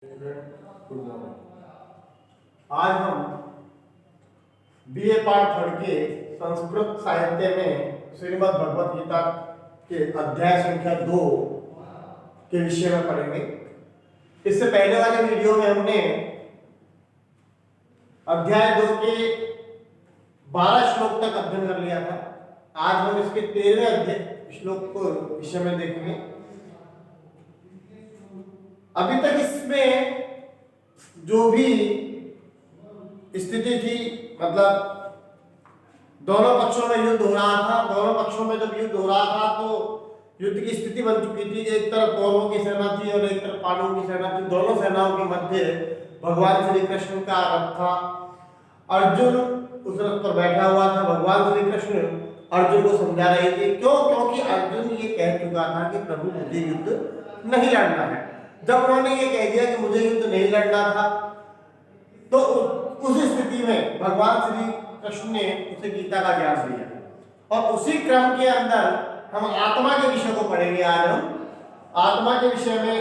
Good morning. आज हम BA part third के संस्कृत साहित्य में श्रीमद् भगवत गीता के अध्याय संख्या 2 के विषय में पढ़ेंगे। इससे पहले वाले वीडियो में हमने अध्याय 2 के 12 श्लोक तक अध्ययन कर लिया था। आज हम इसके 13वें अध्याय श्लोक को विषय में देखेंगे। अभी तक इसमें जो भी स्थिति थी, मतलब दोनों पक्षों में युद्ध हो रहा था। दोनों पक्षों में जब युद्ध हो रहा था तो युद्ध की स्थिति बन चुकी थी। एक तरफ कौरवों की सेना थी और एक तरफ पांडवों की सेना थी। दोनों सेनाओं के मध्य भगवान श्री कृष्ण का रथ था। अर्जुन उस रथ पर बैठा हुआ था। भगवान श्री कृष्ण अर्जुन को समझा रहे थे। क्योंकि अर्जुन ये कह चुका था कि प्रभु मुझे युद्ध नहीं लड़ना है। जब उन्होंने ये कह दिया कि मुझे युद्ध नहीं लड़ना था, तो उस स्थिति में भगवान श्री कृष्ण ने उसे गीता का ज्ञान दिया। और उसी क्रम के अंदर हम आत्मा के विषय को पढ़ेंगे। आज हम आत्मा के विषय में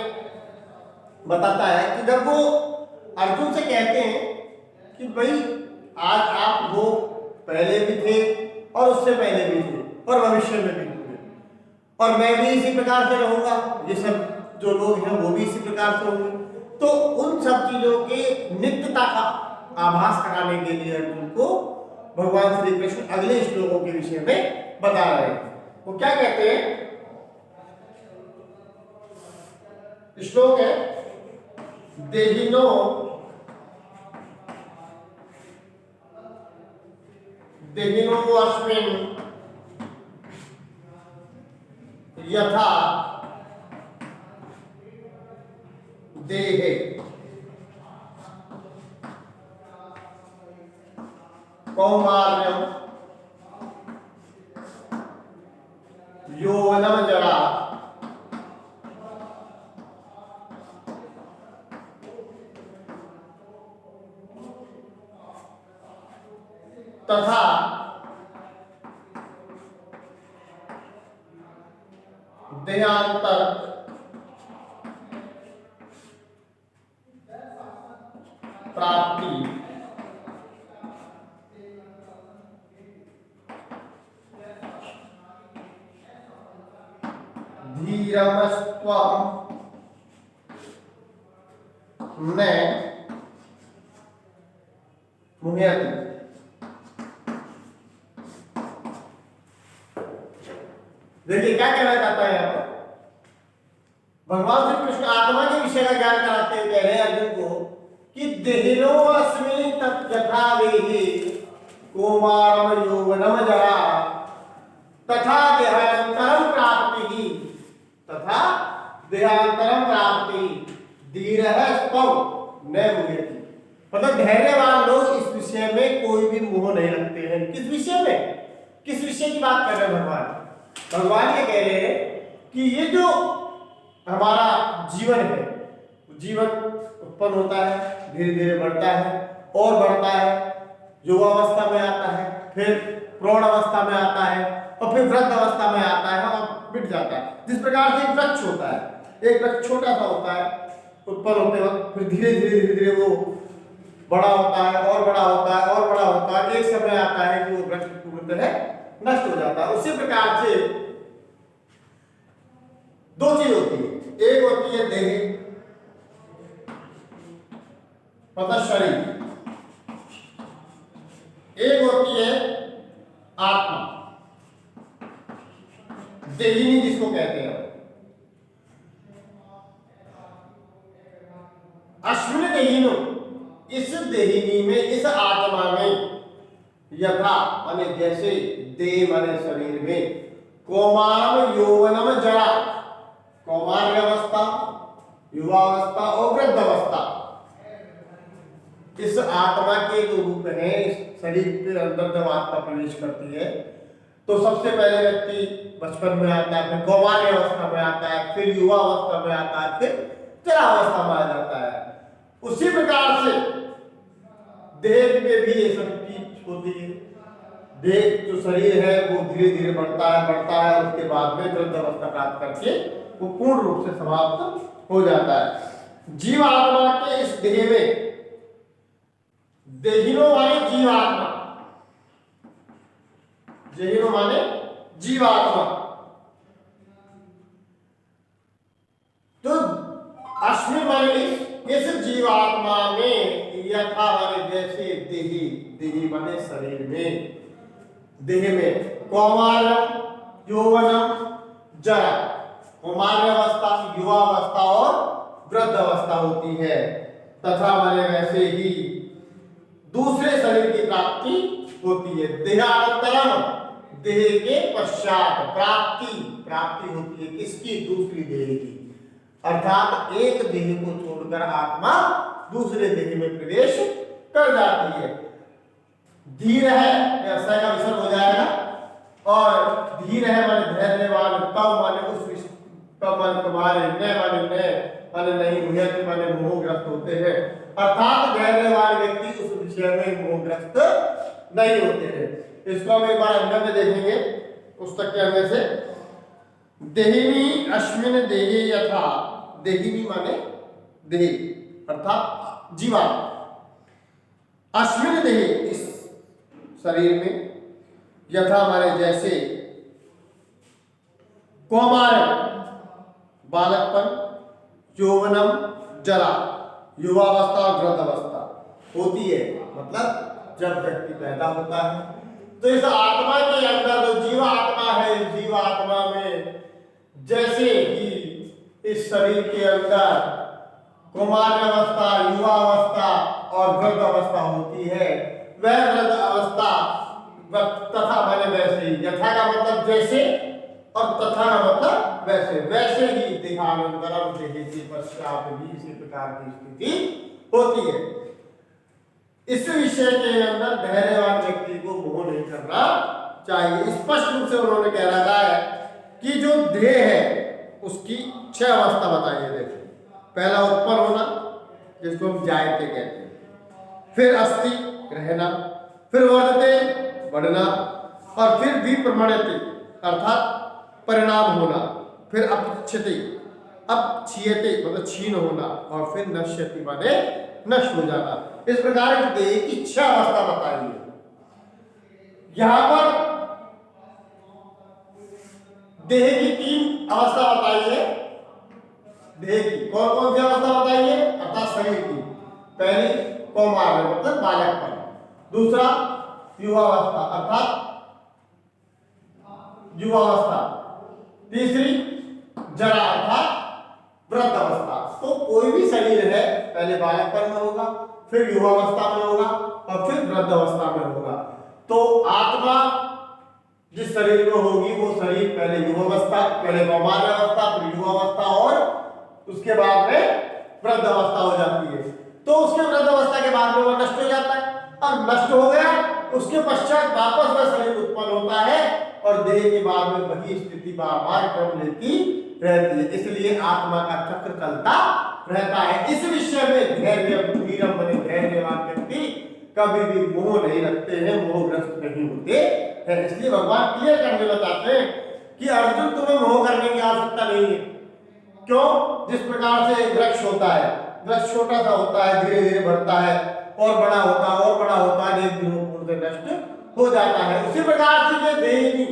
बताता है कि जब वो अर्जुन से कहते हैं कि भाई आज आप वो पहले भी थे और उससे पहले भी थे और भविष्य में भी थे और मैं भी इसी प्रकार से रहूंगा, ये सब जो लोग हैं वो भी इसी प्रकार से होंगे। तो उन सब चीजों के नित्यता का आभास कराने के लिए अर्जुन को भगवान श्री कृष्ण अगले श्लोकों के विषय में बता रहे हैं। वो क्या कहते हैं? श्लोक है देहिनो अस्मिन् यथा देहे कौमार्यं यौवनं जरा तथा देहांतर प्राप्ति धीरमस्त्वं न मुह्यति। देखिए क्या कहना चाहता है यहाँ पर भगवान श्री कृष्ण आत्मा के विषय का ज्ञान कराते हुए कह रहे हैं अर्जुन को कि देहिनो अस्मिन् यथा देहि कौमारं यौवनं जरा तथा देहांतरं प्राप्ति धीरस्त्वं न मुह्यति। मतलब धैर्यवान लोग इस विषय में कोई भी मोह नहीं रखते हैं। किस विषय में? किस विषय की बात कर रहे हैं भगवान? भगवान ये कह रहे हैं कि ये जो हमारा जीवन है, जीवन उत्पन्न होता है, धीरे धीरे बढ़ता है और बढ़ता है, युवावस्था में आता है, फिर प्रौढ़ अवस्था में आता है और फिर वृद्ध अवस्था में आता है और मिट जाता है। जिस प्रकार से एक वृक्ष होता है, एक वृक्ष छोटा सा होता है उत्पन्न होते वक्त, फिर धीरे धीरे वो बड़ा होता है और बड़ा होता है और बड़ा होता है। एक समय आता है कि वो वृक्ष पूर्णतः नष्ट हो जाता है। उसी प्रकार से दो चीज होती है। एक होती है देह मतलब शरीर, एक होती है आत्मा देहिनी जिसको कहते हैं। अश्विन देहिनो, इस देहिनी में, इस आत्मा में यथा माने जैसे देह माने शरीर में कौमारं यौवनं जरा, कौमार्य अवस्था, युवावस्था और वृद्ध अवस्था, इस आत्मा के जो रूप है, इस शरीर के अंदर जब आत्मा प्रवेश करती है तो सबसे पहले व्यक्ति बचपन में आता है, फिर कौमार्य अवस्था में आता है, फिर युवा अवस्था में आता है, फिर जरा अवस्था में आ जाता है। उसी प्रकार से देह में भी ये सब चीज होती है। देह जो शरीर है वो धीरे धीरे बढ़ता है, उसके बाद में वृद्ध अवस्था प्राप्त करके वो पूर्ण रूप से समाप्त हो जाता है। जीवात्मा के इस देह में, देहिनो माने जीवात्मा, देहिनो माने जीवात्मा, तो अस्मिन् माने इस जीवात्मा में यथा माने जैसे देही, देही माने शरीर में, देह में कौमारम यौवनम जरा, कौमार्यावस्था युवावस्था और वृद्ध अवस्था होती है, तथा माने वैसे ही दूसरे शरीर की प्राप्ति होती है। देहांतरम, देह के पश्चात प्राप्ति, प्राप्ति होती है किसकी? दूसरी देह की, अर्थात एक देह को छोड़कर आत्मा दूसरे देह में प्रवेश कर जाती है। धीर है व्यवसाय का विसर्ग हो जाएगा, और धीर है माने धैर्यवान, तब माने उस, तब माने तुम्हारे, न माने नहीं, मुझे माने मोहग्रस्त होते हैं, अर्थात धैर्यवान व्यक्ति उस विषय में मोहग्रस्त नहीं होते हैं। इसको हम एक बार अंदर में देखेंगे पुस्तक के अंदर से। देहिनी अस्मिन् देहे यथा, देहिनी माने देह अर्थात जीवा, अस्मिन् देहे इस शरीर में, यथा माने जैसे, कौमार बालकपन, यौवनम जरा युवावस्था और वृद्धावस्था होती है, मतलब जब व्यक्ति पैदा होता है। तो इस आत्मा के अंदर जो जीवा आत्मा है, जीवा आत्मा में जैसे कि इस शरीर के अंदर कौमार्यावस्था, युवावस्था और वृद्ध अवस्था होती है, वह वृद्ध अवस्था तथा माने वैसे, यथा का मतलब जैसे और तथा का मतलब वैसे, वैसे ही देहानंतरम, देह के पश्चात भी इसी प्रकार की स्थिति होती है। इस विषय के अंदर धैर्यवान व्यक्ति को मोह नहीं करना चाहिए। स्पष्ट रूप से उन्होंने कह रखा है कि जो देह है उसकी 6 अवस्था बताइए। देखिए, पहला उत्पन्न होना, जिसको हम जायते कहते हैं, फिर अस्थि रहना, फिर वर्धते बढ़ना, और फिर विप्रमणते अर्थात परिणाम होना, फिर अपक्षते, अपक्षीयते मतलब छीन होना, और फिर नश्यति माने नष्ट हो जाना। इस प्रकार की देह की 6 अवस्था बताइए। यहां पर देह की 3 अवस्था बताइए। देह की कौन कौन सी अवस्था बताइए? अर्थात शरीर की, पहली कौमार मतलब बालकपन, दूसरा युवावस्था अर्थात युवावस्था, तीसरी जरा अर्थात वृद्धावस्था। तो कोई भी शरीर है पहले बालकपन में होगा, फिर युवावस्था में होगा और फिर वृद्धावस्था में होगा। तो आत्मा जिस शरीर में होगी वो शरीर पहले युवावस्था, पहले कौमार्यावस्था, फिर युवावस्था और उसके बाद में वृद्धावस्था हो जाती है। तो उसके वृद्धावस्था के बाद में वो नष्ट हो जाता है, और नष्ट हो गया उसके पश्चात वापस वह शरीर उत्पन्न होता है, और देह के बाद में वही स्थिति बार-बार क्रम लेती रहती है। इसलिए आत्मा का चक्र चलता रहता है। इस विषय में धैर्य धीरम बने धैर्यवान व्यक्ति कभी भी मोह नहीं रखते हैं, मोहग्रस्त नहीं होते हैं। इसलिए भगवान क्लियर कर देना चाहते हैं कि अर्जुन तुम्हें मोह करने की आवश्यकता नहीं है। क्यों? जिस प्रकार से वृक्ष होता है, वृक्ष छोटा सा होता है, धीरे धीरे बढ़ता है और बड़ा होता है और बड़ा होता है, एक दिन वो पूर्ण नष्ट हो जाता है। उसी प्रकार से ये देहिनी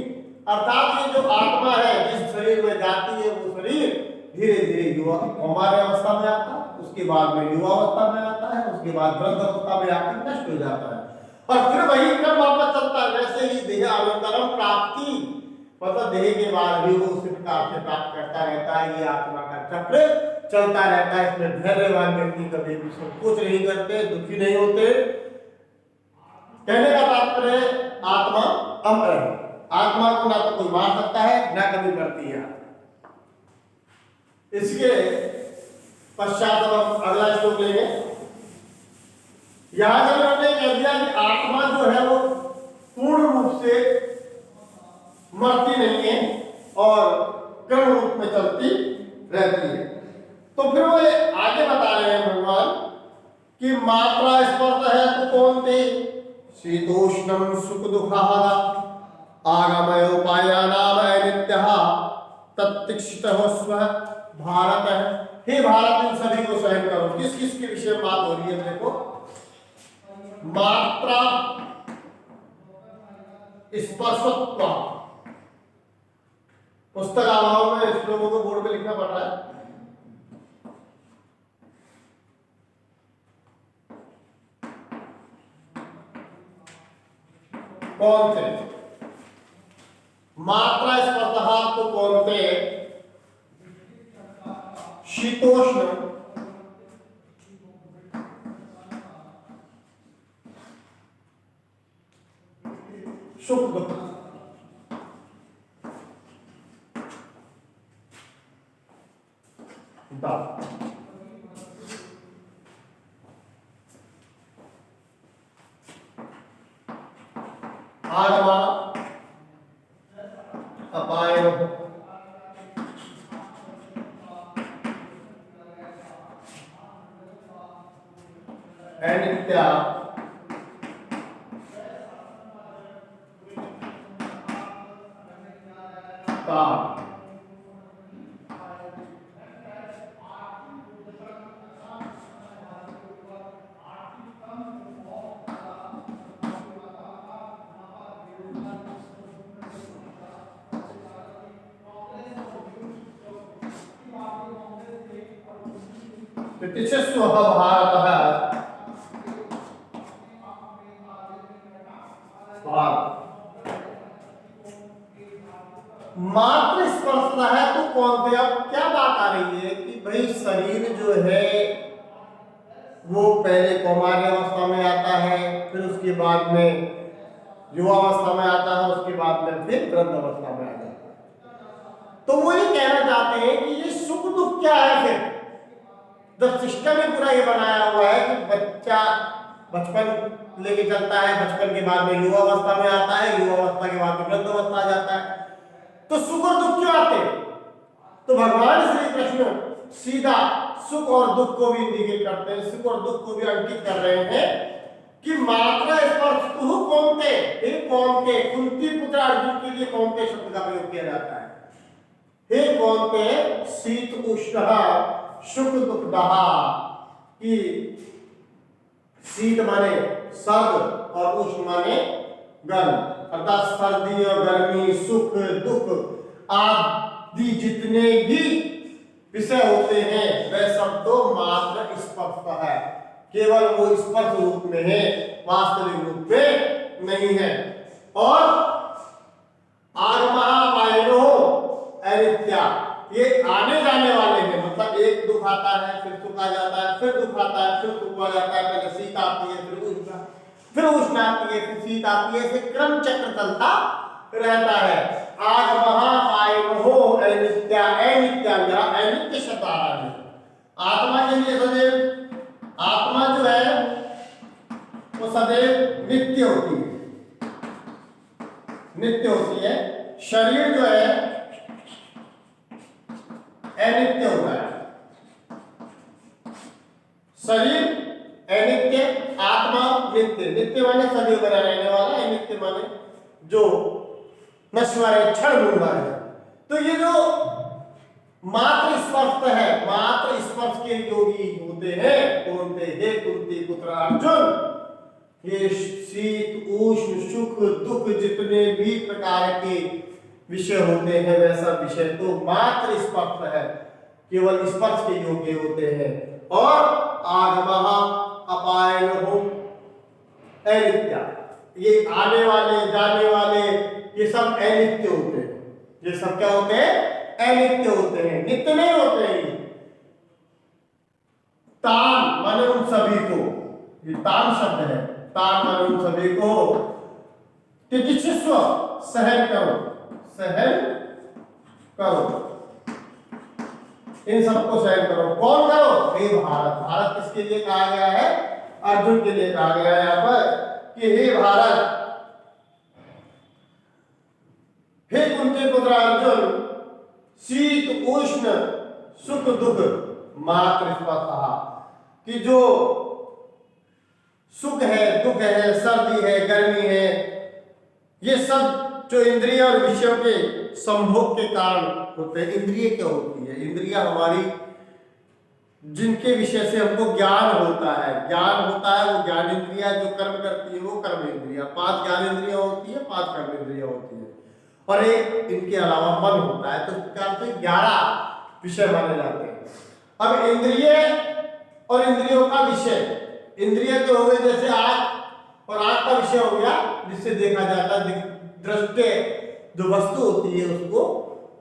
अर्थात ये जो आत्मा है जिस शरीर में जाती है वो शरीर धीरे धीरे युवा हमारे अवस्था में आता है, उसके बाद में युवा अवस्था में आता है, उसके बाद वृद्ध अवस्था में आकर नष्ट हो जाता है, और फिर वही क्रम वापस चलता है। वैसे ही देहानंतरम प्राप्ति मतलब देह के बाद भी वो उसी प्रकार से प्राप्त करता रहता है। ये आत्मा का चक्र चलता रहता है। इसमें धैर्यवान व्यक्ति कभी भी संकोच नहीं करते, दुखी नहीं होते। कहने का तात्पर्य आत्मा अमर है, आत्मा को ना तो कोई मार सकता है ना कभी मरती है। इसके पश्चात हम अगला श्लोक लेंगे। यहां से हमने कह दिया कि आत्मा जो है वो पूर्ण रूप से मरती नहीं है और क्रम रूप में चलती रहती है। तो फिर वो आगे बता रहे हैं भगवान कि मात्रा स्पर्श है तो कौन थे शीतोष्णम सुख दुखादा आगमय उपायानाम अनित्यः तत्तिक्षितः स्व भारत हे भारत इन सभी को सहन करो। किस किस के विषय में बात हो रही है देखो, मात्रा स्पर्शत्व। पुस्तक अभाव में इस लोगों को बोर्ड पे लिखना पड़ रहा है। कौन थे मात्रा स्पर्शः तो कौन थे, शीतोष्ण, सुख दुख। आगमा अपायन अनित्या का प्रतिशस्व भारत मात्र स्पर्श है तो कौन थे। अब क्या बात आ रही है कि भाई शरीर जो है वो पहले कौमार्य अवस्था में आता है, फिर उसके बाद में युवावस्था में आता है, उसके बाद में फिर वृद्ध अवस्था में आ जाता है। तो वो ये कहना चाहते हैं कि ये सुख दुख क्या है। फिर जब सिस्टम ही पूरा ये बनाया हुआ है कि बच्चा बचपन लेके चलता है, बचपन के बाद में युवा अवस्था में आता है, युवा अवस्था के बाद में वृद्ध अवस्था आ जाता है, तो सुख और दुख क्यों आते हैं। तो भगवान श्री कृष्ण सीधा सुख और दुख को भी इंडिकेट करते हैं, सुख और दुख को भी अंकित कर रहे हैं कि मात्रा स्पर्श तु कौन थे, हे कौन थे। कुंती पुत्र अर्जुन के लिए कौन थे शब्द का प्रयोग किया जाता है। हे कौन थे, शीत उष्ण सुख दुख दहा। कि शीत माने सर्द और उष्ण माने गर्म, अर्थात सर्दी और गर्मी, सुख दुख आदि जितने भी विषय होते हैं वह सब तो मात्र स्पर्श है। केवल वो स्पर्श रूप में है, वास्तविक रूप में नहीं है। और आगमः वायनो अनित्या, ये आने जाने वाले हैं। मतलब एक दुख आता है, फिर सुख आ जाता है, फिर दुख आता है, फिर सुख आ जाता है। पहले शीत आती है, फिर उष्ण आती है, फिर शीत आती है, ऐसे क्रम चक्र चलता रहता है। आगमः वायनो अनित्या, अनित्या या अनित्य शब्द आ रहा है। आत्मा के लिए सदैव, आत्मा जो है वो सदैव नित्य होती है, नित्य होती है। शरीर जो है अनित्य होता है। शरीर अनित्य, आत्मा नित्य। नित्य माने सदैव बना रहने वाला, अनित्य माने जो नश्वर है, क्षणभंगुर है। तो ये जो मात्र स्पर्श है, मात्र स्पर्श के योगी होते हैं कौन थे, हे कुंती पुत्र अर्जुन। ये शीत उष्ण सुख दुख जितने भी प्रकार के विषय होते हैं वैसा विषय तो मात्र स्पर्श है, केवल स्पर्श के योग्य होते हैं। और आगमः अपायनो अनित्या, ये आने वाले जाने वाले ये सब अनित्य होते हैं। ये सब क्या होते हैं, अनित्य होते हैं, नित्य नहीं होते हैं। तान माने उन सभी को, ये तान शब्द है, तान माने उन सभी को। तितिक्षस्व सहन करो, सहन करो, इन सबको सहन करो। कौन करो, हे भारत। भारत किसके लिए कहा गया है, अर्जुन के लिए कहा गया है यहाँ पर कि हे भारत, हे कुंती पुत्र अर्जुन, शीत उष्ण सुख दुख मात्र स्पर्श। कि जो सुख है, दुख है, सर्दी है, गर्मी है, ये सब जो इंद्रिय और विषयों के संभोग के कारण होते हैं। इंद्रिय क्या होती है, इंद्रियां हमारी जिनके विषय से हमको ज्ञान होता है, वो ज्ञान इंद्रिया जो कर्म करती है वो कर्म इंद्रिया, 5 ज्ञान इंद्रिया होती है, 5 कर्म इंद्रिया होती है, और एक इनके अलावा मन होता है। तो इस प्रकार से 11 विषय माने जाते हैं। अब इंद्रिय और इंद्रियों का विषय, इंद्रिय तो हो गए जैसे आँख, और आँख का विषय हो गया जिससे देखा जाता है, दृष्टि जो वस्तु होती है उसको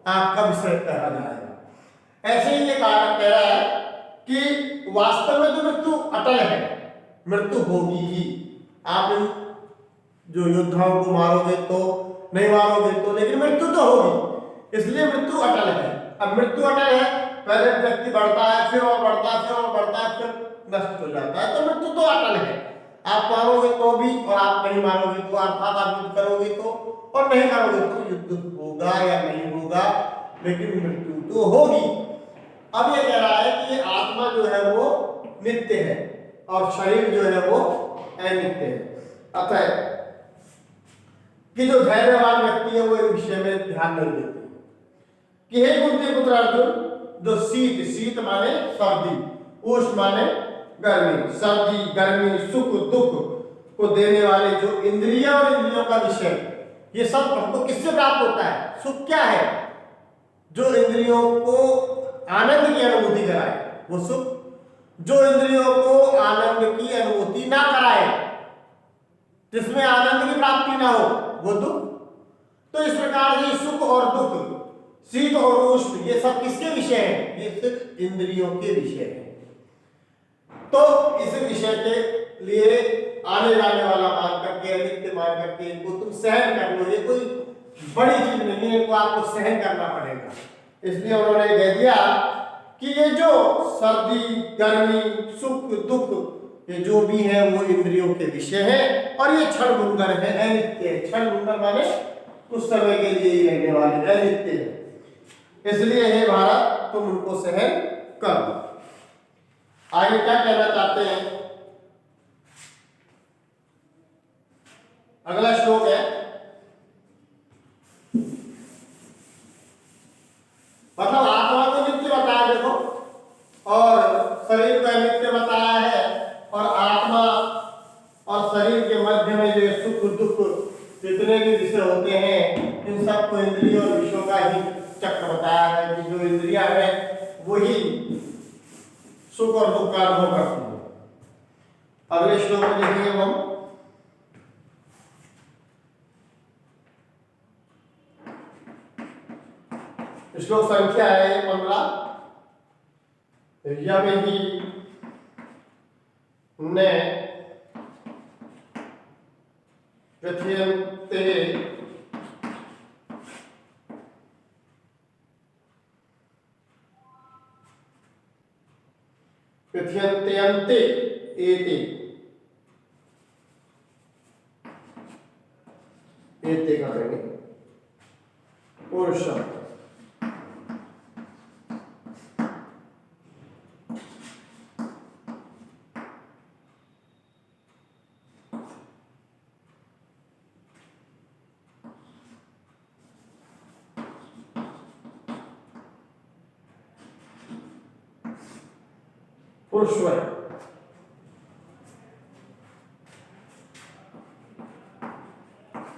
आँख का विषय कहा जाएगा। ऐसे ही ये कह रहा है कि वास्तव में तो मृत्यु अटल है, मृत्यु होगी ही। आप जो योद्धाओं को मारोगे तो नहीं मारोगे तो, लेकिन मृत्यु तो होगी, इसलिए मृत्यु अटल है। अब मृत्यु अटल है, पहले व्यक्ति बढ़ता है, फिर और बढ़ता है, फिर और बढ़ता है, फिर नष्ट हो जाता है, तो मृत्यु तो अटल है। आप मारोगे तो भी और आप नहीं मारोगे तो, अर्थात आप युद्ध करोगे तो और नहीं करोगे तो युद्ध होगा या नहीं होगा, लेकिन मृत्यु तो होगी। अब ये कह रहा है कि ये आत्मा जो है वो नित्य है और शरीर जो है वो अनित्य है। अतः कि जो धैर्यवान व्यक्ति है वो इस विषय में ध्यान नहीं देते कि हे कुंती पुत्र अर्जुन, जो शीत, शीत माने सर्दी, उष्ण माने गर्मी, सर्दी गर्मी सुख दुख को देने वाले जो इंद्रिय और इंद्रियों का विषय, ये सब हमको किससे प्राप्त होता है? सुख क्या है? जो इंद्रियों को आनंद की अनुभूति कराए वो सुख, जो इंद्रियों को आनंद की अनुभूति ना कराए, जिसमें आनंद की प्राप्ति ना हो, वो दुख। तो इस प्रकार से सुख और दुख, शीत और उष्ण, ये सब किसके विषय हैं? ये सिर्फ इंद्रियों के विषय हैं। तो इस विषय के लिए आने जाने वाला मान करके, अनित्य मान करके इनको तुम सहन कर लो, ये कोई बड़ी चीज नहीं है, इनको आपको सहन करना पड़ेगा। इसलिए उन्होंने कह दिया कि ये जो सर्दी गर्मी सुख दुख ये जो भी है वो इंद्रियों के विषय है, और ये क्षण भंगुर है, अनित्य। क्षण भंगुर माने कुछ समय के लिए ही रहने वाले, अनित्य है। इसलिए हे भारत तुम उनको सहन करो। आगे क्या कहना चाहते हैं? अगला श्लोक है, मतलब आत्मा को नित्य बताया देखो, और शरीर को अनित्य बताया है, और आत्मा और शरीर के मध्य में जो सुख दुख जितने भी विषय होते हैं, इन सबको इंद्रियों और विषयों का ही चक्र बताया है कि जो इंद्रिया है वही सुख और दुख का अनुभव करती है। अगले श्लोक में देखेंगे हम, श्लोक संख्या है 15। यम ही ने प्रथयन्ते प्रथयन्ते एते, एते का देंगे पुरुषम, पुरुषवय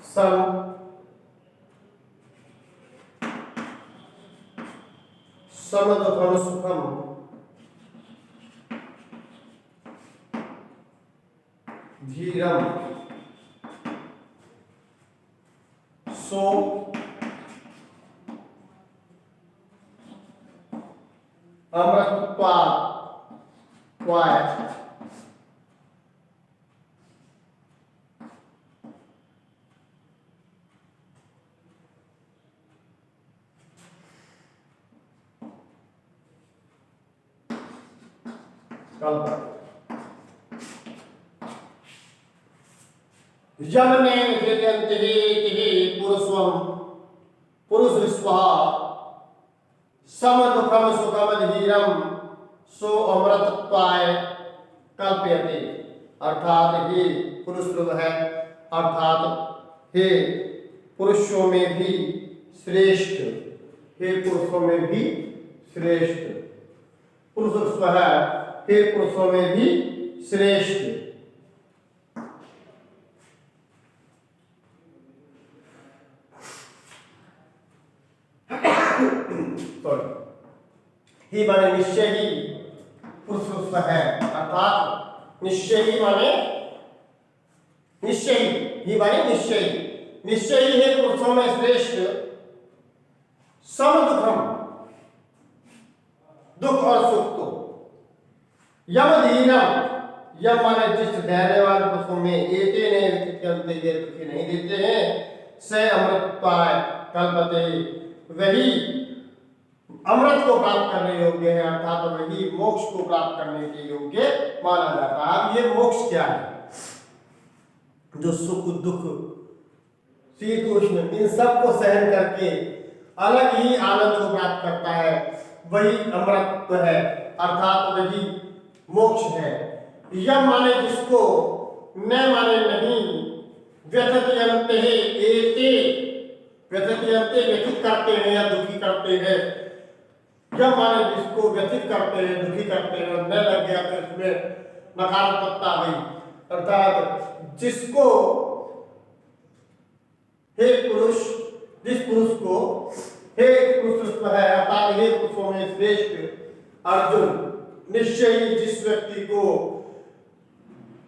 सम समदुःखम सुखम धीरम सो अमृतत्वा यमने पुरुषम पुरुषस्वः समदुःखम सुखम धीरम सो अमृतत्वाय कल्पयते। अर्थात हे पुरुष है, अर्थात हे पुरुषों में भी श्रेष्ठ, हे पुरुषों में भी श्रेष्ठ पुरुष है, हे पुरुषों में भी श्रेष्ठ। ही माने निश्चय ही पुरुष है, अर्थात निश्चय ही माने निश्चय ही माने निश्चय ही है पुरुषों में श्रेष्ठ। सम दुखम, दुख और सुख तो यम धीरम, यम माने जिस धैर्यवान पुरुषों में एते ने व्यतीत ये दुखी नहीं देते हैं, से अमृतत्वाय कल्पते, वही अमृत को प्राप्त करने योग्य है, अर्थात वही मोक्ष को प्राप्त करने के योग्य माना जाता है। अब ये मोक्ष क्या है? जो सुख दुख शीत उष्ण इन सब को सहन करके अलग ही आनंद को प्राप्त करता है, वही अमृतत्व है, अर्थात वही मोक्ष है। यम माने जिसको, न माने नहीं, व्यथित एते, व्यथित करते हैं या दुखी करते हैं। यम माने जिसको व्यथित करते हैं, दुखी करते हैं, न लग गया तो इसमें नकारात्मकता आ गई, अर्थात जिसको, हे पुरुष, जिस पुरुष को, हे पुरुष है, अर्थात हे पुरुषों में श्रेष्ठ अर्जुन, निश्चय ही जिस व्यक्ति को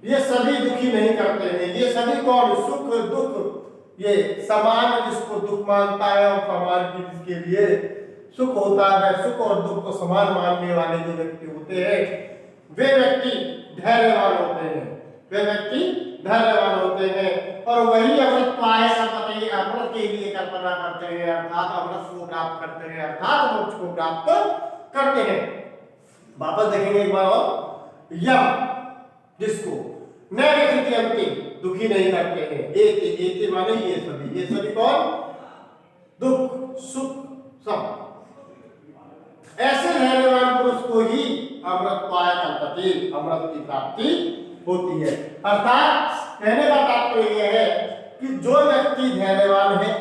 ये सभी दुखी नहीं करते हैं। ये सभी कौन? सुख दुख ये समान, जिसको दुख मानता है और समान की जिसके लिए सुख होता है, सुख और दुख को समान मानने वाले जो व्यक्ति होते हैं, वे व्यक्ति धैर्यवान होते हैं, वे व्यक्ति धैर्यवान होते हैं, और वही अमृत पाए कल्पते, अमृत के लिए कल्पना करते हैं, अर्थात अमृत को प्राप्त करते हैं, अर्थात मोक्ष को प्राप्त करते हैं। वापस देखेंगे एक बार और, यम जिसको न व्यथित दुखी नहीं करते हैं, एते माने ये सभी कौन? दुख सुख सब। ऐसे धैर्यवान पुरुष को ही अमृत पाया कल्पते, अमृत की प्राप्ति होती है। अर्थात कहने का तात्पर्य यह है कि जो व्यक्ति धैर्यवान है,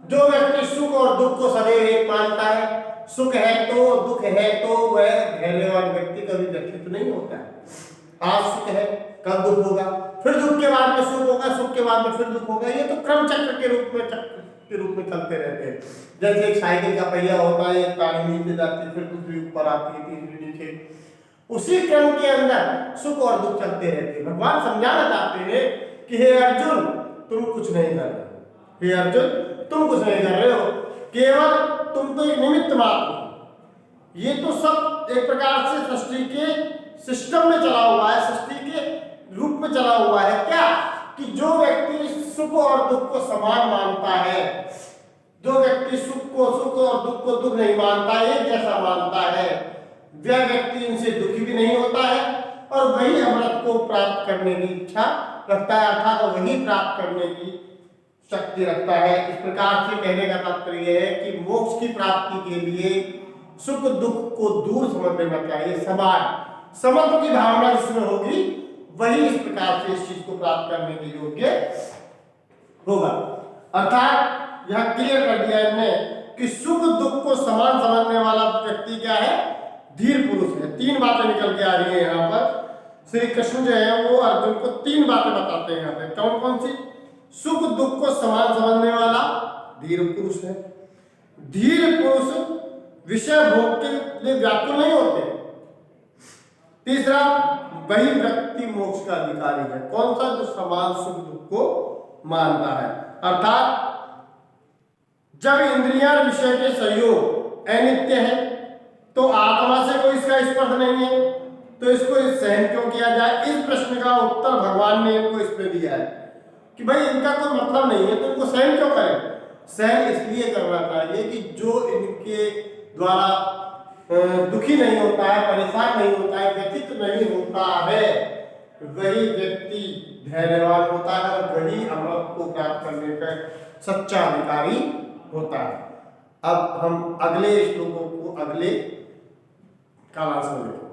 जो व्यक्ति सुख और दुख को सदैव एक मानता है, सुख है तो दुख है तो वह धैर्यवान व्यक्ति कभी व्यथित नहीं होता है। आज सुख है, कल दुख होगा, फिर दुख के बाद में सुख होगा, सुख के बाद में फिर दुख होगा, ये तो क्रम चक्र के रूप में चलते रहते हैं। जैसे एक साइकिल का पहिया होता है, एक ताली नीचे जाती है, फिर दूसरी ऊपर आती है, तीसरी नीचे, उसी क्रम के अंदर सुख और दुख चलते रहते हैं। भगवान समझाना चाहते हैं कि हे अर्जुन तुम कुछ नहीं कर रहे हो, हे अर्जुन तुम कुछ नहीं कर रहे हो, केवल तुम तो एक निमित्त मात्र हो। ये तो सब एक प्रकार से सृष्टि के सिस्टम में चला हुआ है, सृष्टि के रूप में चला हुआ है। क्या कि जो व्यक्ति सुख और दुख को समान मानता है, जो व्यक्ति सुख और दुख को दुख नहीं मानता, एक जैसा मानता है, वह व्यक्ति इनसे दुखी भी नहीं होता है और वही अमृत को प्राप्त करने की इच्छा रखता है, अर्थात वही प्राप्त करने की शक्ति रखता है। इस प्रकार से कहने का तात्पर्य है कि मोक्ष की प्राप्ति के लिए सुख दुख को दूर समझ लेना चाहिए, समान समत्व की भावना जिसमें होगी वही इस प्रकार से इस चीज को प्राप्त करने के योग्य होगा। अर्थात यह क्लियर कर दिया हमने कि सुख दुख को समान समझने वाला व्यक्ति क्या है? धीर पुरुष है। तीन बातें निकल के आ रही है यहाँ पर। श्री कृष्ण जो है वो अर्जुन को तीन बातें बताते हैं यहाँ पे। कौन कौन सी? सुख दुख को समान समझने वाला धीर पुरुष है। धीर पुरुष विषय भोग के लिए व्याकुल नहीं होते। तीसरा, वही व्यक्ति मोक्ष का अधिकारी है। कौन सा? जो समान सुख दुख को मानता है। अर्थात जब इंद्रियां विषय के सहयोग अनित्य है तो आत्मा से कोई इसका स्पर्श नहीं है, तो इसको सहन क्यों किया जाए? इस प्रश्न का उत्तर भगवान ने इनको इसमें दिया है कि भाई इनका कोई मतलब नहीं है तो इनको सहन क्यों करें? सहन इसलिए करना चाहिए कि जो इनके द्वारा दुखी नहीं होता है, परेशान नहीं होता है, व्यथित नहीं होता है, वही व्यक्ति धैर्यवान होता है और वही अमृत को प्राप्त करने का सच्चा अधिकारी होता है। अब हम अगले श्लोकों को अगले कालांश में